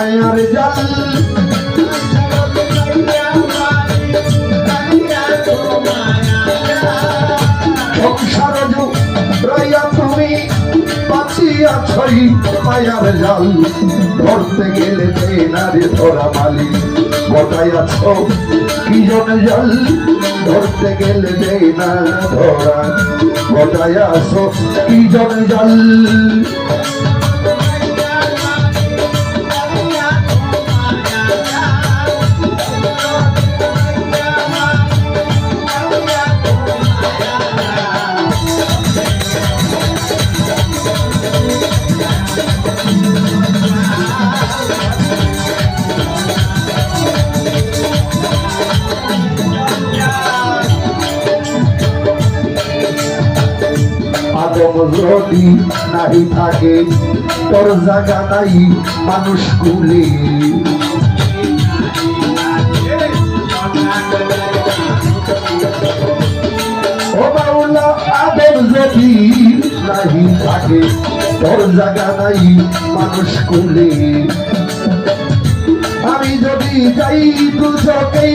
মায়ার জাল সংসার রইয়া তুমি বাঁচিয়াছই মায়ার জাল ধরতে গেলে নারে ধরা মালি গোটাইয়াছ কি জন জল ধরতে গেলে না ধরা গোটাইয়াছ কি জন জল যদি নাহি থাকে তোর জায়গা নাই মানুষ কুলে ও বাউলা আদর যদি নাহি থাকে তোর জায়গা নাই মানুষ কুলে আমি যদি যাই দুজকেই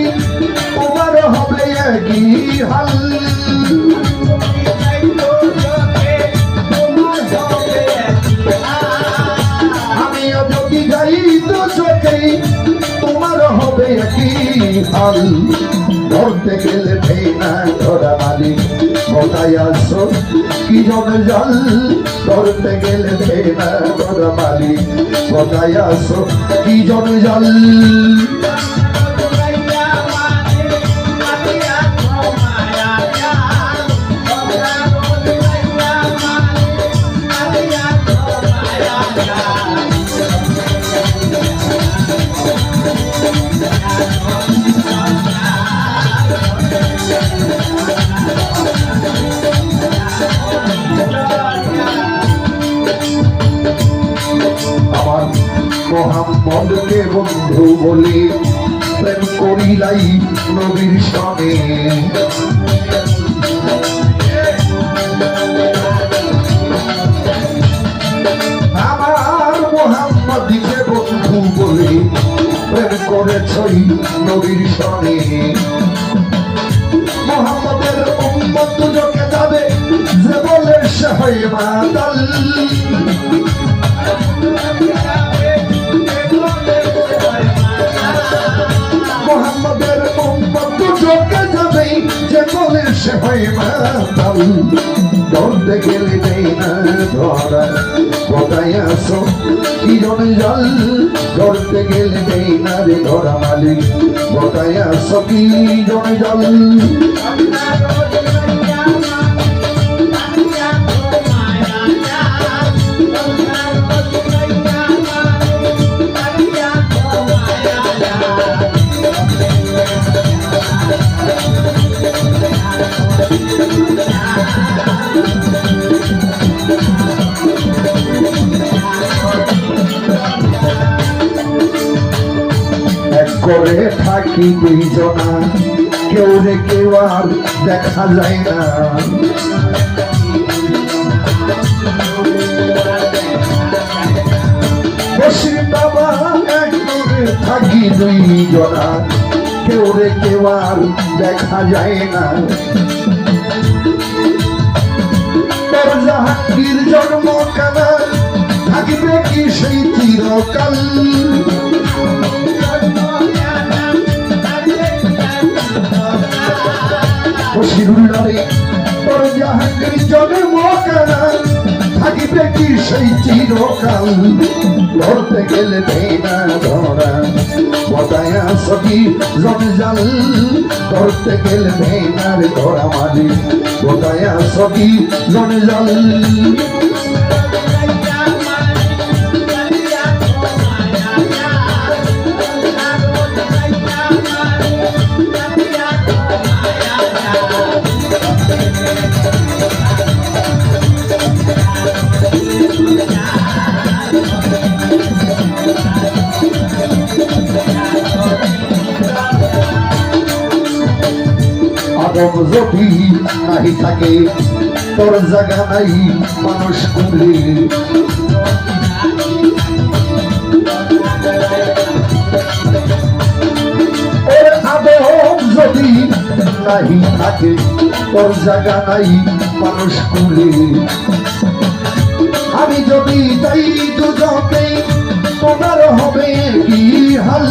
তোমার হবে একই হাল তোমার হবে একই হাল ধরতে গেলে না ধরা মালিক কোথায় আসো কি জন জল ধরতে গেলে না ধরা মালিক কোথায় আসো কি জন জল মোহাম্মদকে বন্ধু বলে প্রেম করিলাই নবীর সঙ্গে আমার মোহাম্মদকে বন্ধু বলে প্রেম করেছই নবীর সঙ্গে মোহাম্মদের উম্মত দুজকে যাবে যে বলে সে হয় মাতাল মোহাম্মদের উম্মত দুজকে যাবে যে বলে সে হয় মাতাল ধরতে গেলে নেই না ধরা কোথায় আসো কি জন জল ধরতে গেলে নেই না রে ধরা মালিক কোথায় আসো কি জন জল করে থাকি দুইজনা কেউ রে কেউ আর দেখা যায় না বসির বাবা এক করে থাকি দুইজনা কেউ রে কেউ আর দেখা যায় না তোর জাহাঙ্গীর জন্ম কানা থাকিবে কি সেই চিরকাল তোর জাহাঙ্গীর জন্ম কানা থাকিবে কি সেই চিরকাল ধরতে গেলে না ধরা কোথায় আসো কি জন জল ধরতে গেলে না রে ধরা মালিক কোথায় আসো কি জন জল আপন যদি নাহি থাকে তোর জায়গা নাই মানুষ কুলে ওর আপন যদি নাহি থাকে তোর জায়গা নাই মানুষ কুলে আমি যদি যাই দুজকে তোমার হবে কি হাল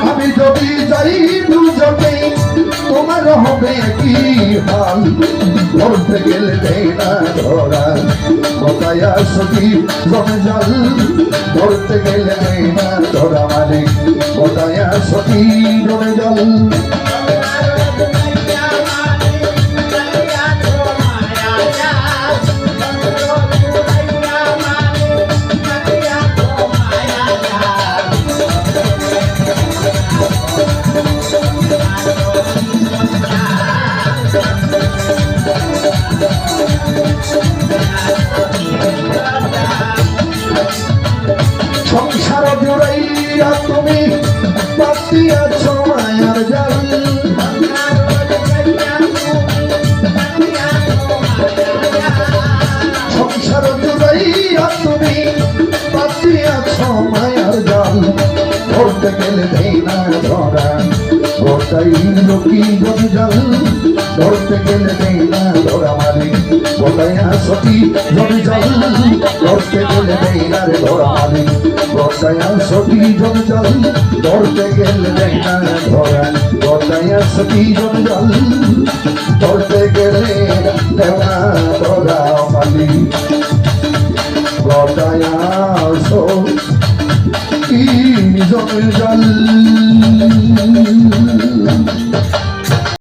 আমি যদি যাই দুজকে তোমার হবে কি হাল ধরতে গেলে দেই না ধরা কোথায় আসবি জমে জল ধরতে গেলে দেই না ধরা মালিক কোথায় আসবি জমে জল সংসার জুড়াইয়া তুমি পাতিয়াছ মায়ার জাল সংসার জুড়াইয়া তুমি পাতিয়াছ মায়ার জাল ধরতে গেলে দেই না ধরা গোটাই লোকি জমি জাল ধরতে গেলে দেই না ধরা মালিক গোটাই সতী জমি জল ধরতে গেলে দেই না রে ধরা মালিক গোটাই সতী জমি জল ধরতে গেলে দেই না ধরা গোটাই সতী জমি জল ধরতে গেলে দেও না ধরা মালিক গোটাই সতী জমি জল